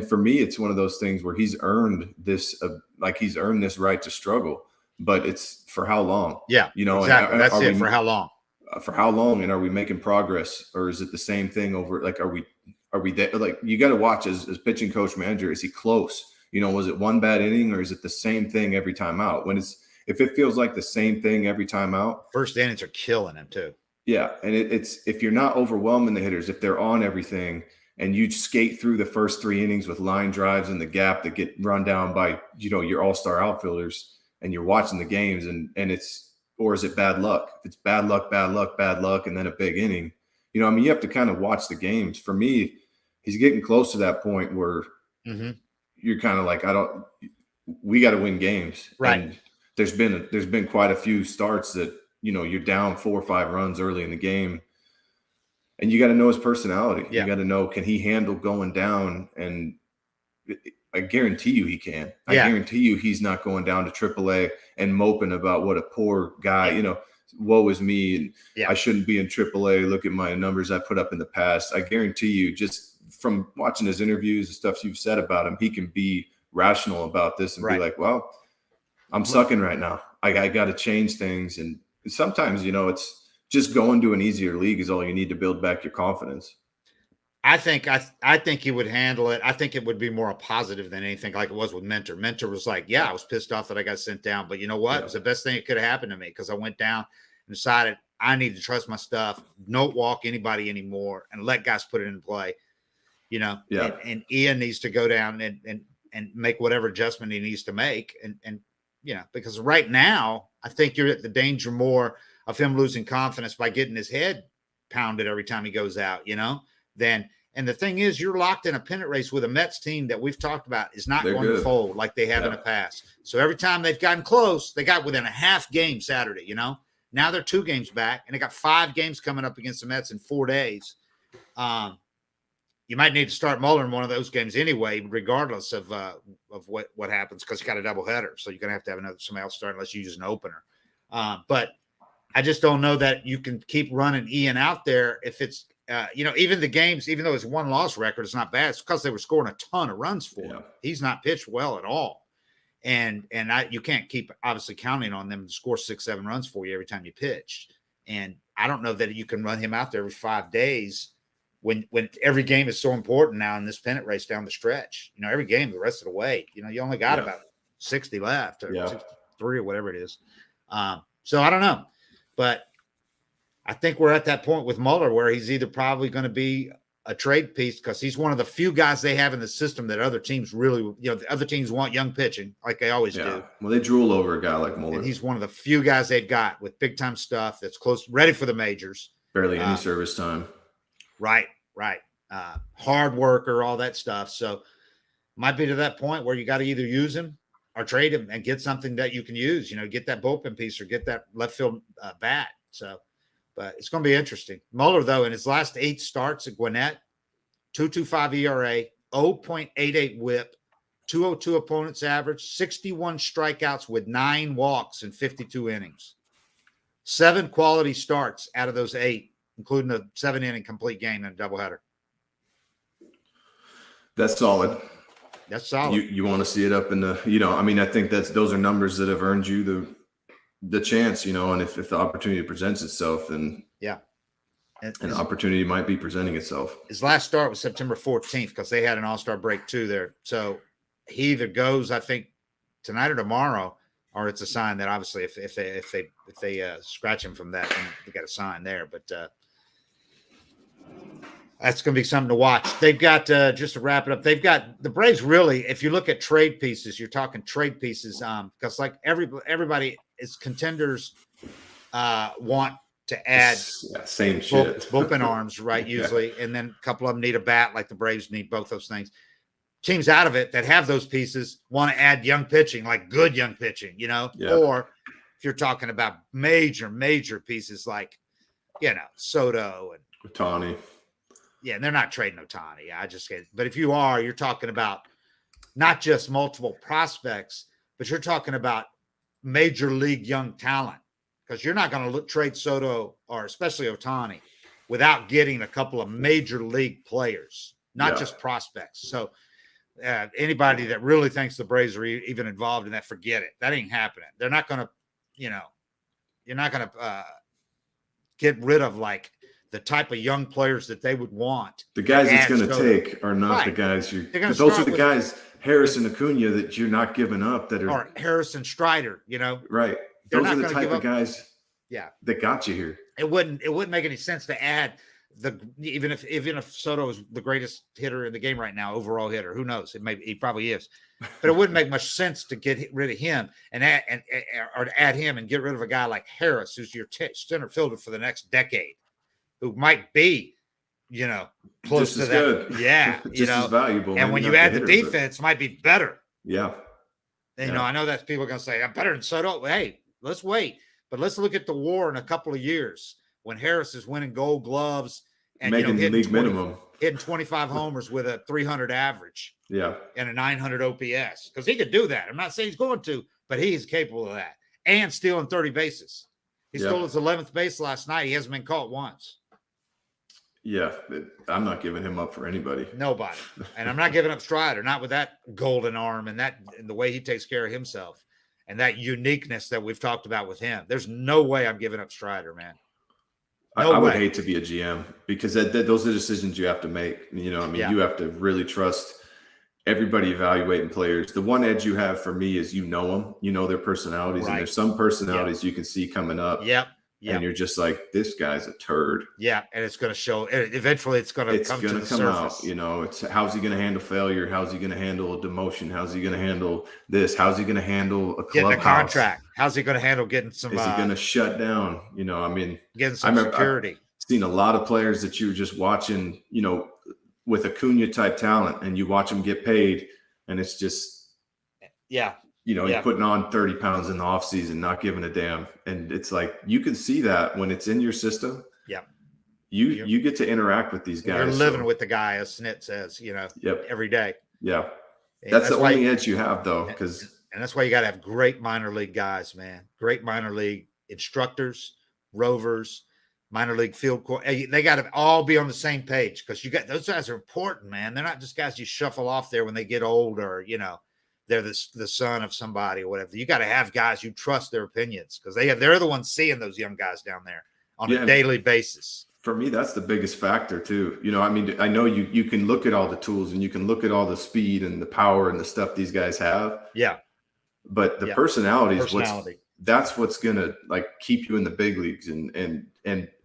for me, it's one of those things where he's earned this, he's earned this right to struggle, but it's for how long? Yeah, exactly. That's it. For how long? For how long? And are we making progress, or is it the same thing over? Are we there? You got to watch as pitching coach manager. Is he close? Was it one bad inning, or is it the same thing every time out? If it feels like the same thing every time out, first innings are killing him too. Yeah. And it's, if you're not overwhelming the hitters, if they're on everything and you skate through the first 3 innings with line drives in the gap that get run down by, your all-star outfielders, and you're watching the games and or is it bad luck? If it's bad luck, and then a big inning, you know, I mean, you have to kind of watch the games. For me, he's getting close to that point where you're kind of like, we got to win games. Right. And there's been quite a few starts that, you know, you're down 4 or 5 runs early in the game, and you got to know his personality. Yeah. You got to know, can he handle going down? And I guarantee you he can. I guarantee you he's not going down to AAA and moping about what a poor guy, you know, woe is me, and I shouldn't be in AAA. Look at my numbers I put up in the past. I guarantee you, just from watching his interviews and stuff you've said about him, he can be rational about this and be like, well, I'm sucking right now. I got to change things. And sometimes, you know, it's just going to an easier league is all you need to build back your confidence. I think he would handle it. I think it would be more a positive than anything, like it was with Mentor. Mentor was like, I was pissed off that I got sent down, but you know what? It was the best thing that could have happened to me, because I went down and decided I need to trust my stuff, don't walk anybody anymore, and let guys put it in play. You know, and Ian needs to go down and make whatever adjustment he needs to make. And you know, because right now I think you're at the danger more of him losing confidence by getting his head pounded every time he goes out, you know, and the thing is, you're locked in a pennant race with a Mets team that we've talked about is not going to fold like they have in the past. So every time they've gotten close, they got within a half game Saturday, you know. Now they're 2 games back, and they got 5 games coming up against the Mets in 4 days. You might need to start Muller in one of those games anyway, regardless of what happens, because you got a doubleheader. So you're going to have somebody else start unless you use an opener. But I just don't know that you can keep running Ian out there if it's you know, even the games, even though it's 1-loss record, it's not bad. It's because they were scoring a ton of runs for him. He's not pitched well at all. And you can't keep obviously counting on them to score 6-7 runs for you every time you pitch. And I don't know that you can run him out there every 5 days when every game is so important now in this pennant race down the stretch. You know, every game the rest of the way, you know, you only got about 60 left or 63 or whatever it is. So I don't know, but I think we're at that point with Muller where he's either probably going to be a trade piece, because he's one of the few guys they have in the system that other teams really, you know, the other teams want young pitching like they always do. Well, they drool over a guy like Muller. And he's one of the few guys they've got with big time stuff that's close, ready for the majors. Barely any service time. Right. Hard worker, all that stuff. So might be to that point where you got to either use him or trade him and get something that you can use, you know, get that bullpen piece or get that left field bat. So, but it's going to be interesting. Muller, though, in his last 8 starts at Gwinnett, 2.25 ERA, 0.88 WHIP, 202 opponents average, 61 strikeouts with 9 walks in 52 innings. 7 quality starts out of those 8, including a 7-inning complete game and a doubleheader. That's solid. That's solid. You want to see it up in the, you know, I mean, I think those are numbers that have earned you the chance, you know, and if the opportunity presents itself, then an opportunity might be presenting itself. His last start was September 14th because they had an all-star break too there. So he either goes, I think, tonight or tomorrow, or it's a sign that obviously if they scratch him from that, then they got a sign there. But that's going to be something to watch. They've got, just to wrap it up, they've got the Braves really, if you look at trade pieces, you're talking trade pieces, because like everybody is contenders want to add same shit bullpen arms, right? Usually. And then a couple of them need a bat, like the Braves need both those things. Teams out of it that have those pieces want to add young pitching, like good young pitching, you know, or if you're talking about major pieces like, you know, Soto and Ohtani. Yeah, and they're not trading Ohtani. I just get, but if you are, you're talking about not just multiple prospects, but you're talking about major league young talent, because you're not going to trade Soto or especially Ohtani without getting a couple of major league players, not just prospects. So anybody that really thinks the Braves are even involved in that, forget it. That ain't happening. They're not going to, you know, you're not going to get rid of like the type of young players that they would want. The guys it's going to take are not the guys those are the guys, Harrison Acuna, that you're not giving up, that are, or Harrison Strider, you know, right. Those are the type of guys that got you here. It wouldn't make any sense to add even if Soto is the greatest hitter in the game right now, overall hitter, who knows? He probably is, but it wouldn't make much sense to get rid of him or to add him and get rid of a guy like Harris, who's your center fielder for the next decade, who might be, close just to that. Good. Yeah, just as valuable. And when you add the defense, might be better. Yeah. And, I know that people are going to say, I'm better than Soto. Hey, let's wait. But let's look at the WAR in a couple of years when Harris is winning Gold Gloves and making league minimum, hitting 25 homers with a 300 average. Yeah. And a 900 OPS, because he could do that. I'm not saying he's going to, but he's capable of that. And stealing 30 bases. He stole his 11th base last night. He hasn't been caught once. Yeah, I'm not giving him up for anybody. Nobody. And I'm not giving up Strider, not with that golden arm and the way he takes care of himself and that uniqueness that we've talked about with him. There's no way I'm giving up Strider, man. I would hate to be a GM because those are decisions you have to make. You have to really trust everybody evaluating players. The one edge you have for me is them, their personalities, and there's some personalities you can see coming up. Yep. And you're just like, this guy's a turd. Yeah, and it's going to show. Eventually, it's going to come to the surface. Out. It's how's he going to handle failure? How's he going to handle a demotion? How's he going to handle this? How's he going to handle a clubhouse? Getting a contract. How's he going to handle getting some? Is he going to shut down? Getting some security. I've seen a lot of players that you were just watching, with Acuna type talent, and you watch them get paid, and it's just, you're putting on 30 pounds in the off season, not giving a damn. And it's like, you can see that when it's in your system. Yeah. You get to interact with these guys. You're living with the guy, as Snit says, every day. Yeah. That's the only edge you have, though. And that's why you got to have great minor league guys, man. Great minor league instructors, rovers, minor league field court. They got to all be on the same page, because those guys are important, man. They're not just guys you shuffle off there when they get older, they're the son of somebody or whatever. You got to have guys you trust their opinions, because they're the ones seeing those young guys down there on a daily basis. For me, that's the biggest factor too. I know you can look at all the tools and you can look at all the speed and the power and the stuff these guys have. Yeah. But the personality is what's gonna keep you in the big leagues and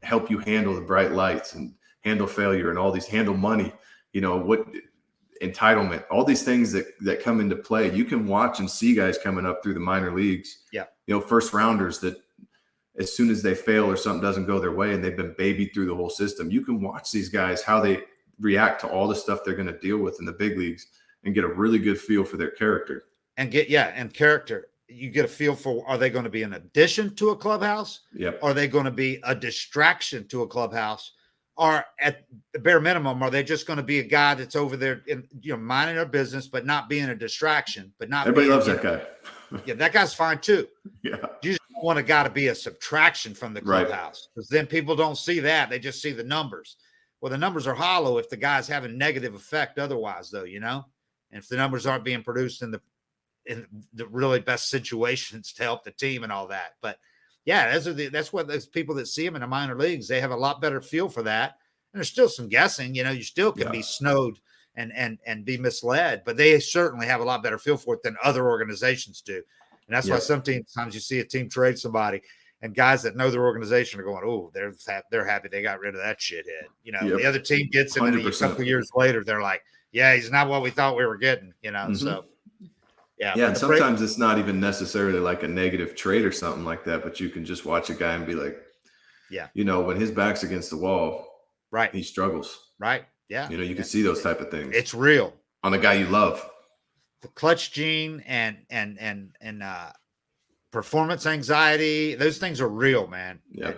help you handle the bright lights and handle failure and handle money. Entitlement, all these things that come into play. You can watch and see guys coming up through the minor leagues. Yeah. First rounders that as soon as they fail or something doesn't go their way and they've been babied through the whole system, you can watch these guys, how they react to all the stuff they're going to deal with in the big leagues and get a really good feel for their character. And character. You get a feel for, are they going to be an addition to a clubhouse? Yep. Are they going to be a distraction to a clubhouse? Or at the bare minimum, are they just going to be a guy that's over there, minding their business, but not being a distraction, but not everybody loves that guy. Yeah, that guy's fine too. Yeah. You just don't want a guy to be a subtraction from the clubhouse, because then people don't see that. They just see the numbers. Well, the numbers are hollow if the guy's having negative effect otherwise, though, and if the numbers aren't being produced in the really best situations to help the team and all that. But yeah, that's what those people that see him in the minor leagues, they have a lot better feel for that. And there's still some guessing, you still can be snowed and be misled, but they certainly have a lot better feel for it than other organizations do. And that's why sometimes you see a team trade somebody and guys that know their organization are going, oh, they're happy they got rid of that shithead. The other team gets him, and a couple of years later, they're like, yeah, he's not what we thought we were getting, so. Yeah, and sometimes it's not even necessarily like a negative trade or something like that, but you can just watch a guy and be like, when his back's against the wall, right, he struggles. Right. Yeah. You can see those type of things. It's real. On a guy you love. The clutch gene and performance anxiety, those things are real, man. Yeah.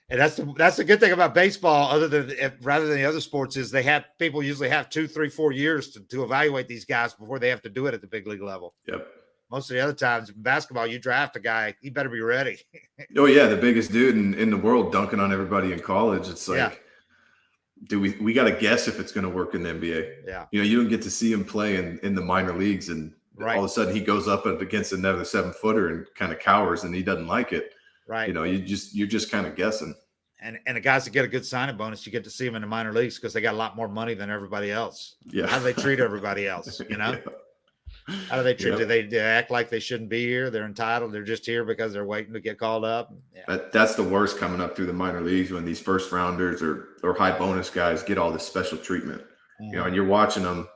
And that's the good thing about baseball, rather than the other sports, is people usually have 2, 3, 4 years to evaluate these guys before they have to do it at the big league level. Yep. Most of the other times in basketball, you draft a guy, he better be ready. Oh yeah, the biggest dude in the world dunking on everybody in college. It's like, we got to guess if it's going to work in the NBA. Yeah. You don't get to see him play in the minor leagues, and all of a sudden he goes up against another 7-footer and kind of cowers, and he doesn't like it. Right. You're just kind of guessing. And the guys that get a good signing bonus, you get to see them in the minor leagues because they got a lot more money than everybody else. Yeah. How do they treat everybody else, Yeah. How do they treat? Do they act like they shouldn't be here? They're entitled. They're just here because they're waiting to get called up. Yeah. That's the worst coming up through the minor leagues when these first rounders or high bonus guys get all this special treatment. You know, and you're watching them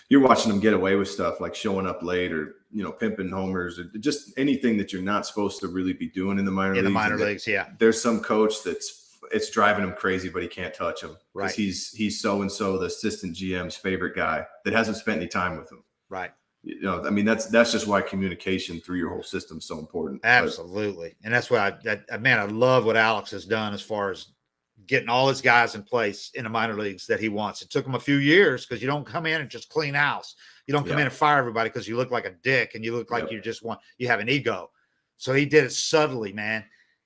get away with stuff like showing up late or, you know, pimping homers or just anything that you're not supposed to really be doing in the minor leagues. In the minor leagues, yeah. There's some coach it's driving him crazy, but he can't touch him. Right. He's so-and-so, the assistant GM's favorite guy that hasn't spent any time with him. Right. You know, I mean, that's just why communication through your whole system is so important. Absolutely. And that's why I love what Alex has done as far as getting all his guys in place in the minor leagues that he wants. It took him a few years because you don't come in and just clean house. You don't come in and fire everybody because you look like a dick and you look like you have an ego. So he did it subtly, man.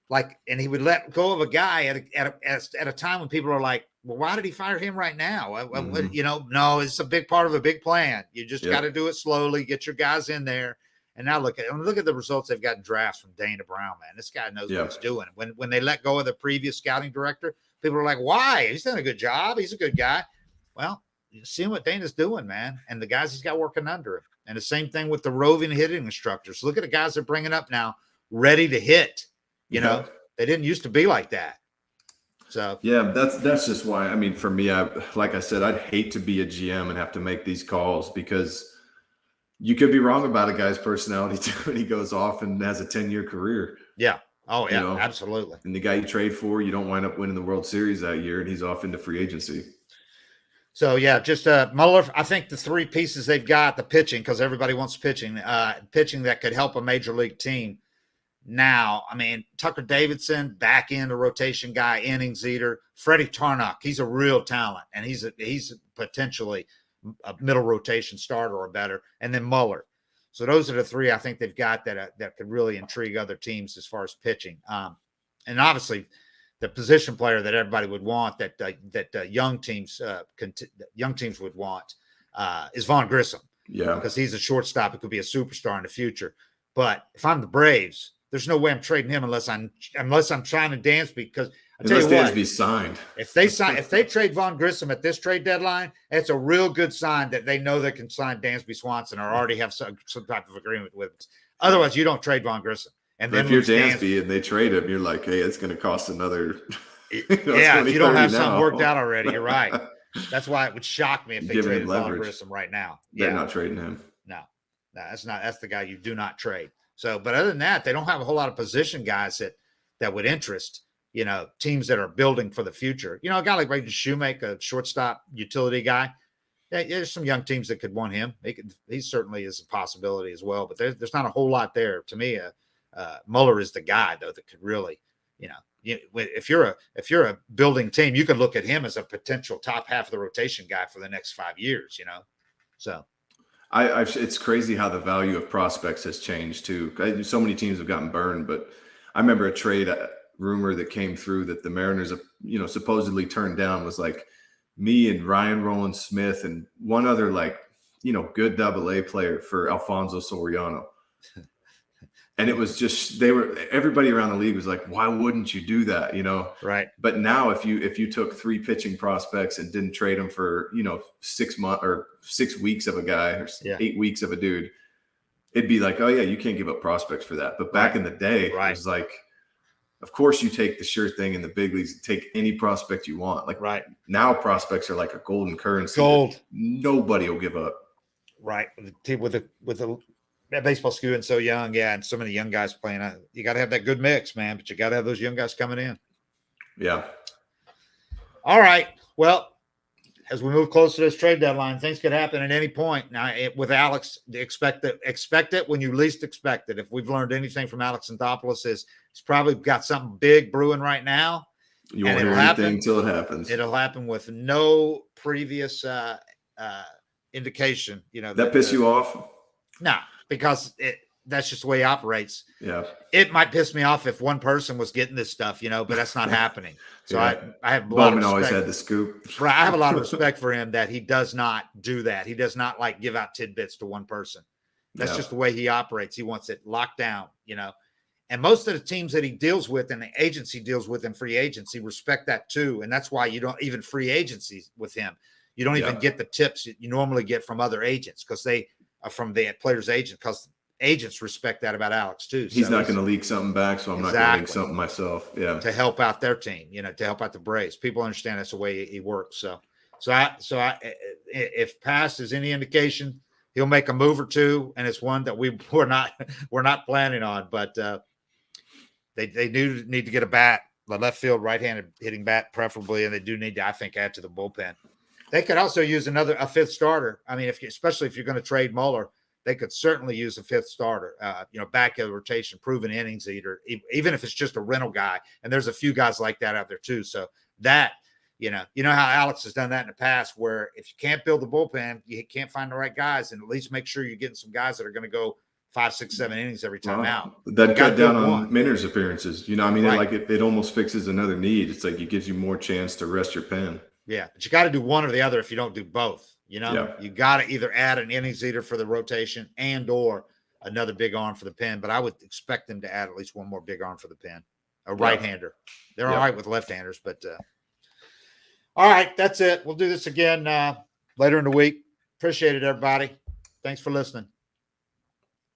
Like, and he would let go of a guy at a time when people are like, well, why did he fire him right now? You know, no, it's a big part of a big plan. You just got to do it slowly, get your guys in there. And now look at the results they've got in drafts from Dana Brown, man. This guy knows what he's doing. When they let go of the previous scouting director, people are like, why? He's done a good job. He's a good guy. Well, you're seeing what Dana's doing, man, and the guys he's got working under him. And the same thing with the roving hitting instructors. Look at the guys they're bringing up now, ready to hit. You know, they didn't used to be like that. So that's just why. I mean, for me, like I said, I'd hate to be a GM and have to make these calls because you could be wrong about a guy's personality too, when he goes off and has a 10-year career. Yeah. Oh, yeah, you know? Absolutely. And the guy you trade for, you don't wind up winning the World Series that year, and he's off into free agency. So, yeah, just Muller, I think the three pieces they've got, the pitching, because everybody wants pitching that could help a major league team. Now, I mean, Tucker Davidson, back end a rotation guy, innings eater. Freddie Tarnock, he's a real talent, and he's potentially a middle rotation starter or better. And then Muller. So those are the three I think they've got that could really intrigue other teams as far as pitching. And obviously, the position player that everybody would want that young teams would want is Vaughn Grissom. Yeah, because he's a shortstop who could be a superstar in the future. But if I'm the Braves, there's no way I'm trading him unless I'm signing Dansby, because unless Dansby's signed. If they trade Vaughn Grissom at this trade deadline, it's a real good sign that they know they can sign Dansby Swanson or already have some type of agreement with it. Otherwise, you don't trade Vaughn Grissom. And then if you're Dansby and they trade him, you're like, hey, it's going to cost another. If you don't have something worked out already, you're right. That's why it would shock me if they traded Vaughn Grissom right now. They're not trading him. No, that's the guy you do not trade. So, but other than that, they don't have a whole lot of position guys that would interest, you know, teams that are building for the future. You know, a guy like Braden Shoemaker, a shortstop utility guy. There's some young teams that could want him. He certainly is a possibility as well. But there's not a whole lot there. To me, Muller is the guy though that could really, you know, if you're a building team, you could look at him as a potential top half of the rotation guy for the next 5 years. You know, so. It's crazy how the value of prospects has changed too. So many teams have gotten burned, but I remember a trade rumor that came through that the Mariners, you know, supposedly turned down was like me and Ryan Roland Smith and one other, like, you know, good AA player for Alfonso Soriano. And it was just, everybody around the league was like, why wouldn't you do that? You know? Right. But now if you took 3 pitching prospects and didn't trade them for, you know, 6 months or 6 weeks of a guy or 8 weeks of a dude, it'd be like, oh yeah, you can't give up prospects for that. But back in the day, it was like, of course you take the sure thing in the big leagues, take any prospect you want. Like now prospects are like a golden currency. Gold. Nobody will give up. Right. With the baseball skewing so young, and so many young guys playing. You got to have that good mix, man. But you got to have those young guys coming in. Yeah. All right. Well, as we move closer to this trade deadline, things could happen at any point. Now, with Alex, expect it when you least expect it. If we've learned anything from Alex Anthopoulos, is he's probably got something big brewing right now. You won't hear anything until it happens. It'll happen with no previous indication. You know, that piss you off? No. Because that's just the way he operates. Yeah. It might piss me off if one person was getting this stuff, you know, but that's not happening. So I have a lot of respect. Always had the scoop. Right. I have a lot of respect for him that he does not do that. He does not like give out tidbits to one person. That's just the way he operates. He wants it locked down, you know. And most of the teams that he deals with and the agency deals with in free agency respect that too. And that's why you don't even free agencies with him. You don't even get the tips that you normally get from other agents because they from the player's agent, because agents respect that about Alex too. He's not going to leak something back, so I'm not going to leak something myself. Yeah, to help out their team, to help out the Braves. People understand that's the way he works. So if past is any indication, he'll make a move or two, and it's one that we're not planning on. But they do need to get a bat, the left field right-handed hitting bat preferably, and they do need to, I think, add to the bullpen. They could also use a fifth starter. I mean, especially if you're going to trade Muller, they could certainly use a fifth starter. Back of the rotation, proven innings eater, even if it's just a rental guy. And there's a few guys like that out there too. So that, you know how Alex has done that in the past, where if you can't build the bullpen, you can't find the right guys, and at least make sure you're getting some guys that are going to go 5, 6, 7 innings every time out. That cut down on Minter's appearances. I mean, right. Like it almost fixes another need. It's like it gives you more chance to rest your pen. Yeah, but you got to do one or the other if you don't do both. You got to either add an innings eater for the rotation and or another big arm for the pen. But I would expect them to add at least one more big arm for the pen, a right-hander. They're all right with left-handers, but all right, that's it. We'll do this again later in the week. Appreciate it, everybody. Thanks for listening.